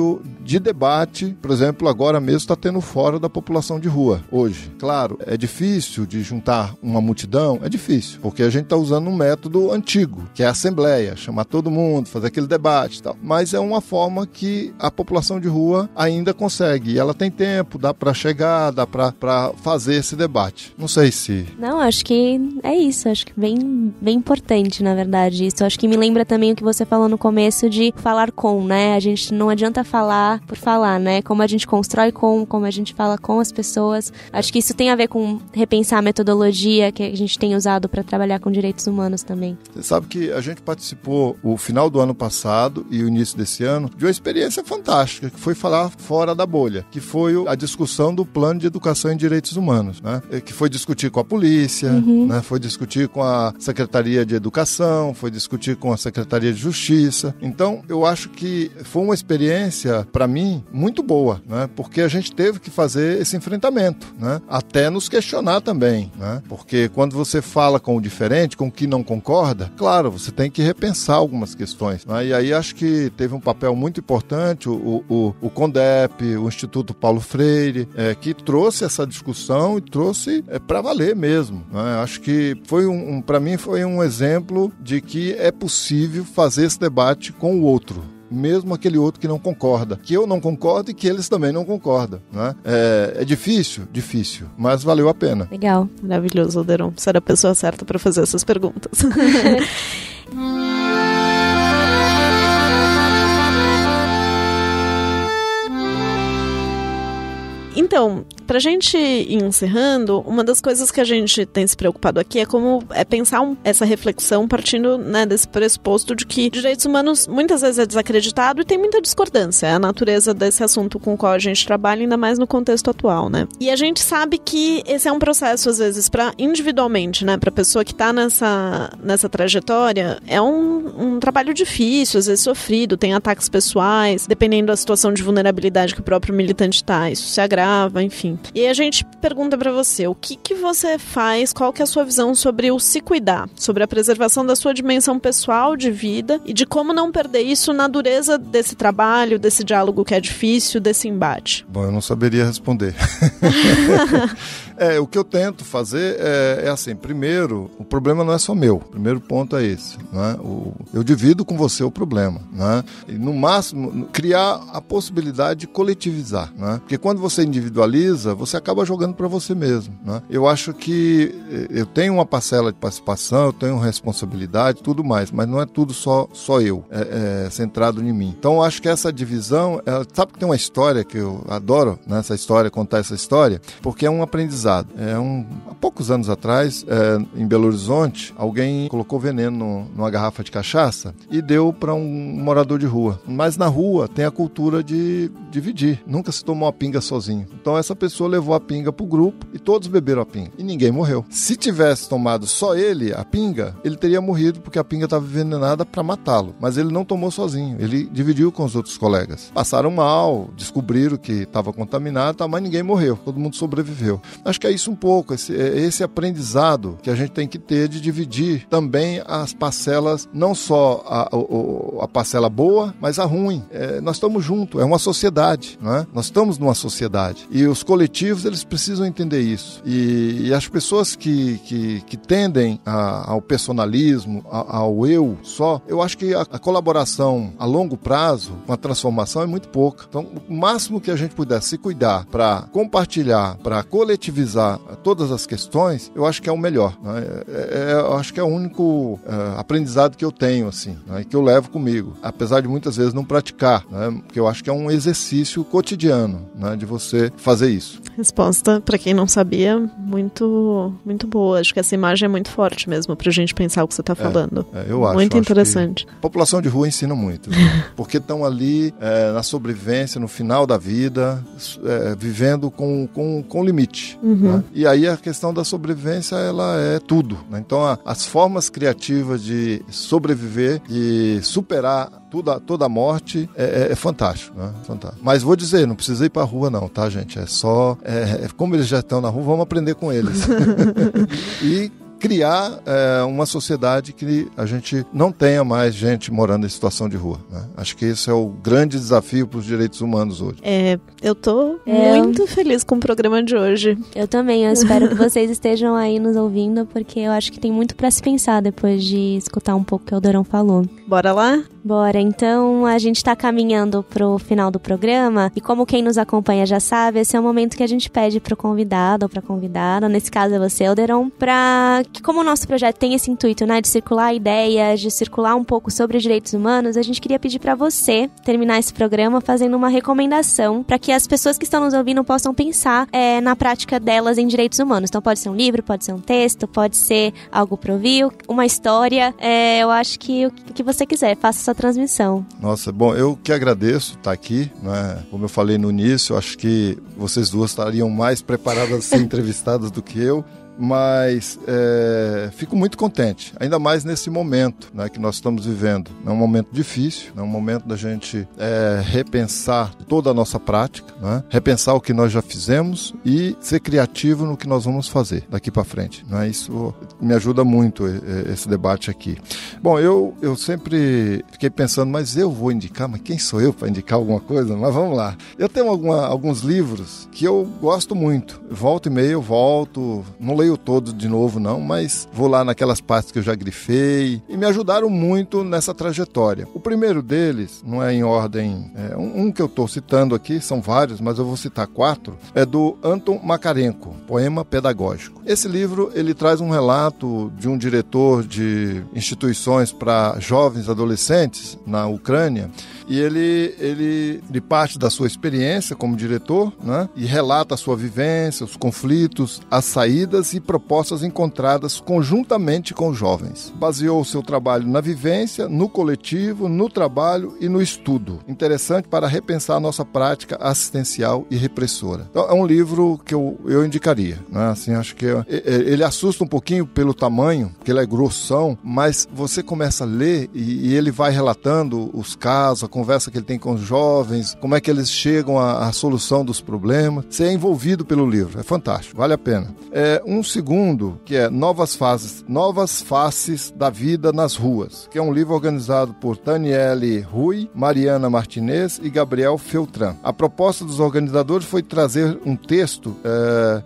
de debate, por exemplo, agora mesmo está tendo fórum da população de rua, hoje. Claro, é difícil de juntar uma multidão, é difícil, porque a gente está usando um método antigo, que é a assembleia, chamar todo mundo, fazer aquele debate e tal. Mas é uma forma que a população de rua ainda consegue, e ela tem tempo, dá para chegar, dá para fazer esse debate. Não sei se... Não, acho que é isso, acho que bem importante, na verdade, isso. Acho que me lembra também o que você falou no começo de falar com, né? A gente não adianta falar falar por falar, né? Como a gente constrói como a gente fala com as pessoas. Acho que isso tem a ver com repensar a metodologia que a gente tem usado para trabalhar com direitos humanos também. Você sabe que a gente participou o final do ano passado e o início desse ano de uma experiência fantástica, que foi falar fora da bolha, que foi a discussão do Plano de Educação em Direitos Humanos, né? Que foi discutir com a polícia, né? Foi discutir com a Secretaria de Educação, foi discutir com a Secretaria de Justiça. Então, eu acho que foi uma experiência, para mim, muito boa, né? Porque a gente teve que fazer esse enfrentamento, né? Até nos questionar também, né? Porque quando você fala com o diferente, com o que não concorda, claro, você tem que repensar algumas questões, né? E aí acho que teve um papel muito importante o CONDEP, o Instituto Paulo Freire, que trouxe essa discussão e trouxe para valer mesmo, né? Acho que foi para mim foi um exemplo de que é possível fazer esse debate com o outro, mesmo aquele outro que não concorda, que eu não concordo e que eles também não concordam, né? É difícil, mas valeu a pena. Legal. Maravilhoso, Alderon. Você era a pessoa certa para fazer essas perguntas. Então, pra gente ir encerrando, uma das coisas que a gente tem se preocupado aqui é pensar essa reflexão partindo, né, desse pressuposto de que direitos humanos muitas vezes é desacreditado e tem muita discordância. É a natureza desse assunto com o qual a gente trabalha, ainda mais no contexto atual, né? E a gente sabe que esse é um processo, às vezes, pra individualmente, né, pra pessoa que tá nessa trajetória, é um trabalho difícil, às vezes sofrido, tem ataques pessoais, dependendo da situação de vulnerabilidade que o próprio militante tá, isso se agrava, enfim. E aí a gente pergunta pra você, o que você faz, qual que é a sua visão sobre o se cuidar, sobre a preservação da sua dimensão pessoal de vida e de como não perder isso na dureza desse trabalho, desse diálogo que é difícil, desse embate? Bom, eu não saberia responder. O que eu tento fazer é assim, primeiro, o problema não é só meu, o primeiro ponto é esse, né? Eu divido com você o problema, né? E no máximo, criar a possibilidade de coletivizar, né? Porque quando você individualiza, você acaba jogando para você mesmo, né? Eu acho que eu tenho uma parcela de participação, eu tenho responsabilidade, tudo mais, mas não é tudo só eu, centrado em mim. Então eu acho que essa divisão, sabe que tem uma história que eu adoro, né? Essa história, contar essa história, porque é um aprendizado. Há poucos anos atrás, em Belo Horizonte, alguém colocou veneno numa garrafa de cachaça e deu para um morador de rua. Mas na rua tem a cultura de dividir. Nunca se tomou a pinga sozinho. Então essa pessoa levou a pinga pro grupo e todos beberam a pinga. E ninguém morreu. Se tivesse tomado só ele a pinga, ele teria morrido porque a pinga estava envenenada para matá-lo. Mas ele não tomou sozinho. Ele dividiu com os outros colegas. Passaram mal, descobriram que estava contaminado, mas ninguém morreu. Todo mundo sobreviveu. Acho que é isso um pouco, esse aprendizado que a gente tem que ter de dividir também as parcelas, não só a parcela boa, mas a ruim. Nós estamos juntos, é uma sociedade, né? Nós estamos numa sociedade e os coletivos, eles precisam entender isso. E as pessoas que tendem ao personalismo, ao eu só, eu acho que a colaboração a longo prazo, com a transformação, é muito pouca. Então, o máximo que a gente puder se cuidar para compartilhar, para coletivizar todas as questões, eu acho que é o melhor, né? Eu acho que é o único aprendizado que eu tenho, assim, né? Que eu levo comigo, apesar de muitas vezes não praticar, né? Porque eu acho que é um exercício cotidiano, né? De você fazer isso. Resposta, para quem não sabia, muito, muito boa. Acho que essa imagem é muito forte mesmo, pra gente pensar o que você tá falando. Eu acho. Muito interessante. A população de rua ensina muito, porque estão ali na sobrevivência, no final da vida, vivendo com limite. Né? E aí a questão da sobrevivência, ela é tudo, né? Então as formas criativas de sobreviver e superar toda a morte é fantástico, né? Fantástico. Mas vou dizer, não precisa ir pra rua não, tá, gente? É só, como eles já estão na rua, vamos aprender com eles. E criar uma sociedade que a gente não tenha mais gente morando em situação de rua, né? Acho que esse é o grande desafio para os direitos humanos hoje. Eu tô muito feliz com o programa de hoje. Eu também, eu espero que vocês estejam aí nos ouvindo, porque eu acho que tem muito para se pensar depois de escutar um pouco o que o Alderon falou. Bora lá? Bora, então a gente tá caminhando pro final do programa e como quem nos acompanha já sabe, esse é o momento que a gente pede pro convidado ou pra convidada, nesse caso é você, Elderon, pra que como o nosso projeto tem esse intuito, né, de circular ideias, de circular um pouco sobre os direitos humanos, a gente queria pedir pra você terminar esse programa fazendo uma recomendação pra que as pessoas que estão nos ouvindo possam pensar na prática delas em direitos humanos. Então pode ser um livro, pode ser um texto, pode ser algo pro ouvir, uma história, eu acho que o que você quiser, faça essa transmissão. Nossa, bom, eu que agradeço estar aqui, né? Como eu falei no início, acho que vocês duas estariam mais preparadas a ser entrevistadas do que eu. Mas fico muito contente, ainda mais nesse momento, né, que nós estamos vivendo. É um momento difícil, é um momento da gente repensar toda a nossa prática, né, repensar o que nós já fizemos e ser criativo no que nós vamos fazer daqui para frente. Né, isso me ajuda muito, esse debate aqui. Bom, eu sempre fiquei pensando, mas eu vou indicar, mas quem sou eu para indicar alguma coisa? Mas vamos lá. Eu tenho alguns livros que eu gosto muito. Volta e meia eu volto, não leio todo de novo não, mas vou lá naquelas partes que eu já grifei e me ajudaram muito nessa trajetória. O primeiro deles, não é em ordem, um que eu estou citando aqui, são vários, mas eu vou citar 4, é do Anton Makarenko, Poema Pedagógico. Esse livro, ele traz um relato de um diretor de instituições para jovens adolescentes na Ucrânia e ele parte da sua experiência como diretor, né, e relata a sua vivência, os conflitos, as saídas e propostas encontradas conjuntamente com os jovens. Baseou o seu trabalho na vivência, no coletivo, no trabalho e no estudo. Interessante para repensar a nossa prática assistencial e repressora. Então, é um livro que eu indicaria, né? Assim, acho que ele assusta um pouquinho pelo tamanho, porque ele é grossão, mas você começa a ler e ele vai relatando os casos, a conversa que ele tem com os jovens, como é que eles chegam à solução dos problemas. Você é envolvido pelo livro, é fantástico, vale a pena. Um segundo, que é Novas Faces da Vida nas Ruas, que é um livro organizado por Daniele Rui, Mariana Martinez e Gabriel Feltran. A proposta dos organizadores foi trazer um texto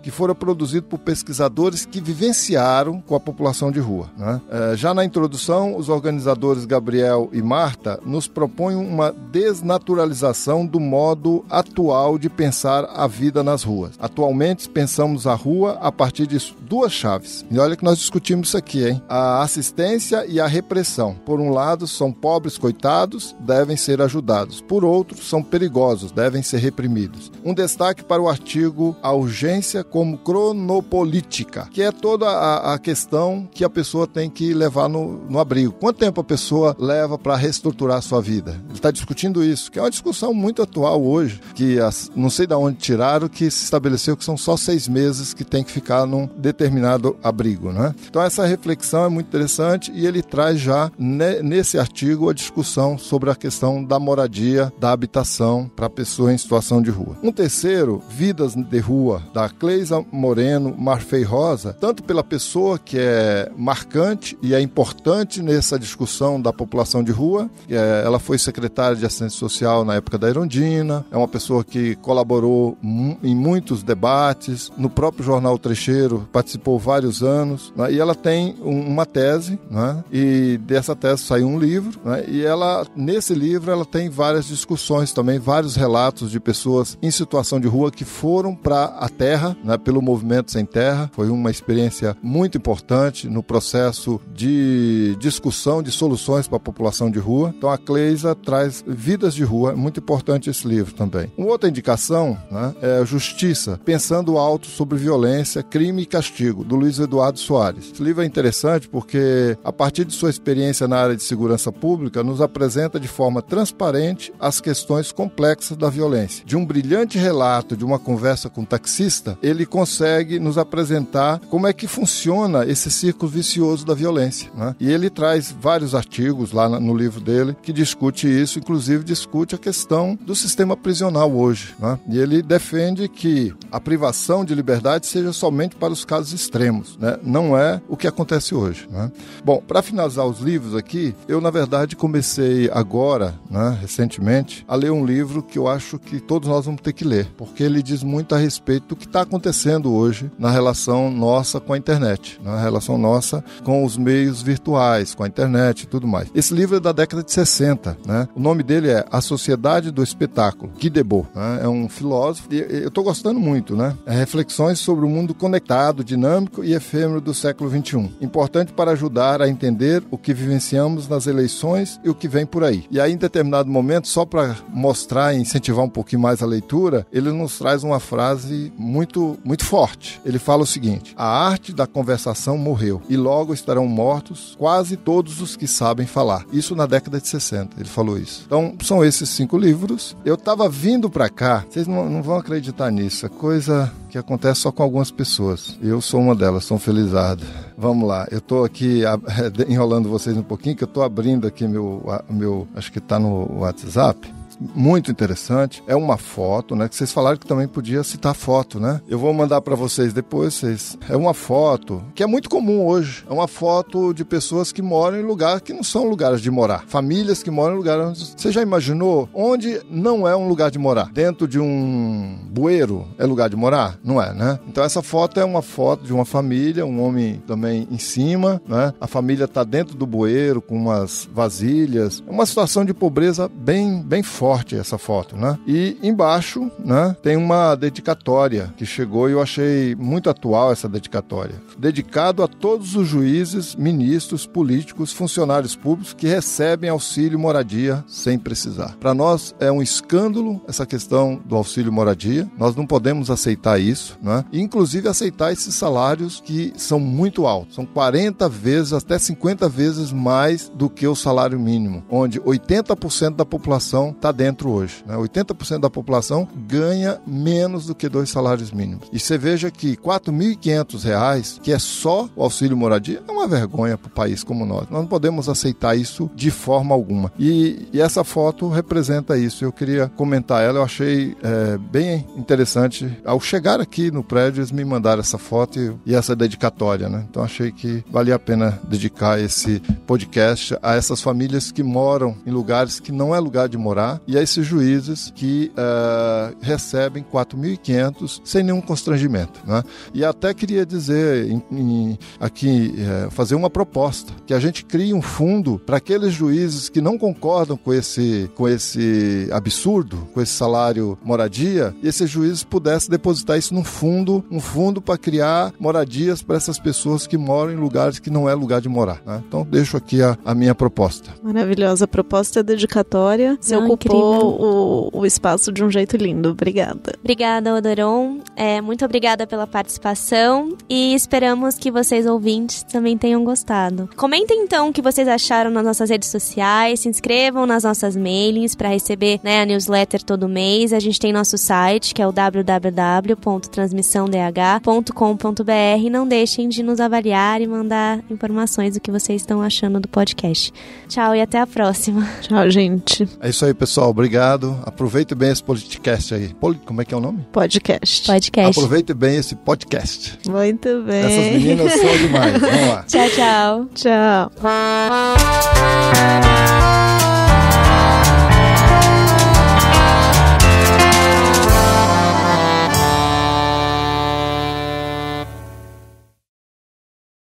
que fora produzido por pesquisadores que vivenciaram com a população de rua, né? Já na introdução, os organizadores Gabriel e Marta nos propõem uma desnaturalização do modo atual de pensar a vida nas ruas. Atualmente, pensamos a rua a partir de 2 chaves. E olha que nós discutimos isso aqui, hein? A assistência e a repressão. Por um lado, são pobres coitados, devem ser ajudados. Por outro, são perigosos, devem ser reprimidos. Um destaque para o artigo A Urgência como Cronopolítica, que é toda a questão que a pessoa tem que levar no abrigo. Quanto tempo a pessoa leva para reestruturar a sua vida? Ele está discutindo isso, que é uma discussão muito atual hoje, que não sei de onde tiraram, que se estabeleceu que são só 6 meses que tem que ficar num determinado abrigo, né? Então essa reflexão é muito interessante e ele traz já nesse artigo a discussão sobre a questão da moradia, da habitação para a pessoa em situação de rua. Um terceiro, Vidas de Rua, da Cleisa Moreno Marfei Rosa, tanto pela pessoa que é marcante e é importante nessa discussão da população de rua, ela foi secretária de assistência social na época da Erundina, é uma pessoa que colaborou em muitos debates, no próprio jornal Trecheiro participou vários anos, né? E ela tem uma tese, né? E dessa tese saiu um livro, né? E nesse livro ela tem várias discussões também, vários relatos de pessoas em situação de rua que foram para a terra, né? Pelo Movimento Sem Terra. Foi uma experiência muito importante no processo de discussão de soluções para a população de rua. Então a Cleisa traz Vidas de Rua, é muito importante esse livro também. Uma outra indicação, né, é Justiça, Pensando Alto sobre Violência, Crime e Castigo, do Luiz Eduardo Soares. Esse livro é interessante porque, a partir de sua experiência na área de segurança pública, nos apresenta de forma transparente as questões complexas da violência. De um brilhante relato de uma conversa com um taxista, ele consegue nos apresentar como é que funciona esse círculo vicioso da violência, né? E ele traz vários artigos lá no livro dele que discute isso, inclusive discute a questão do sistema prisional hoje, né? E ele defende que a privação de liberdade seja somente para os casos extremos, né? Não é o que acontece hoje, né? Bom, para finalizar os livros aqui, eu na verdade comecei agora, né, recentemente, a ler um livro que eu acho que todos nós vamos ter que ler, porque ele diz muito a respeito do que está acontecendo hoje na relação nossa com a internet, na relação nossa com os meios virtuais, com a internet e tudo mais. Esse livro é da década de 60, né? O nome dele é A Sociedade do Espetáculo, Guy Debord, né? É um filósofo e eu estou gostando muito, né? É reflexões sobre o mundo conectado, dinâmico e efêmero do século XXI. Importante para ajudar a entender o que vivenciamos nas eleições e o que vem por aí. E aí, em determinado momento, só para mostrar e incentivar um pouquinho mais a leitura, ele nos traz uma frase muito, muito forte. Ele fala o seguinte: a arte da conversação morreu e logo estarão mortos quase todos os que sabem falar. Isso na década de 60, ele falou isso. Então, são esses 5 livros. Eu estava vindo para cá, vocês não vão acreditar nisso, é coisa que acontece só com algumas pessoas. Eu sou uma delas, sou um felizardo. Vamos lá, eu estou aqui enrolando vocês um pouquinho, que eu estou abrindo aqui meu acho que está no WhatsApp. Muito interessante, é uma foto, né, que vocês falaram que também podia citar foto, né? Eu vou mandar para vocês depois, é uma foto que é muito comum hoje, é uma foto de pessoas que moram em lugares que não são lugares de morar, famílias que moram em lugares onde... Você já imaginou onde não é um lugar de morar? Dentro de um bueiro é lugar de morar? Não é, né? Então essa foto é uma foto de uma família, um homem também em cima, né? A família está dentro do bueiro com umas vasilhas, é uma situação de pobreza bem forte essa foto, né? E embaixo, né, tem uma dedicatória que chegou e eu achei muito atual essa dedicatória. Dedicado a todos os juízes, ministros, políticos, funcionários públicos que recebem auxílio moradia sem precisar. Para nós é um escândalo essa questão do auxílio moradia. Nós não podemos aceitar isso, né? E, inclusive aceitar esses salários que são muito altos. São 40 vezes, até 50 vezes mais do que o salário mínimo, onde 80% da população está dentro hoje, né? 80% da população ganha menos do que 2 salários mínimos. E você veja que R$ 4.500, que é só o auxílio moradia, é uma vergonha para o país como nós. Nós não podemos aceitar isso de forma alguma. E essa foto representa isso. Eu queria comentar ela, eu achei bem interessante. Ao chegar aqui no prédio, eles me mandaram essa foto e essa dedicatória, né? Então achei que valia a pena dedicar esse podcast a essas famílias que moram em lugares que não é lugar de morar, e a esses juízes que recebem 4.500 sem nenhum constrangimento, né? E até queria dizer aqui, fazer uma proposta, que a gente crie um fundo para aqueles juízes que não concordam com esse absurdo, com esse salário moradia, e esses juízes pudessem depositar isso num fundo, um fundo para criar moradias para essas pessoas que moram em lugares que não é lugar de morar, né? Então deixo aqui a minha proposta. Maravilhosa a proposta, dedicatória. Você ocupou o espaço de um jeito lindo. Obrigada. Obrigada, Odoron. Muito obrigada pela participação e esperamos que vocês, ouvintes, também tenham gostado. Comentem então o que vocês acharam nas nossas redes sociais, se inscrevam nas nossas mailings para receber, né, a newsletter todo mês. A gente tem nosso site, que é o www.transmissãodh.com.br. Não deixem de nos avaliar e mandar informações do que vocês estão achando do podcast. Tchau e até a próxima. Tchau, gente. É isso aí, pessoal. Obrigado. Aproveite bem esse podcast aí. Como é que é o nome? Podcast. Aproveite bem esse podcast. Muito bem. Essas meninas são demais. Vamos lá. Tchau, tchau. Tchau.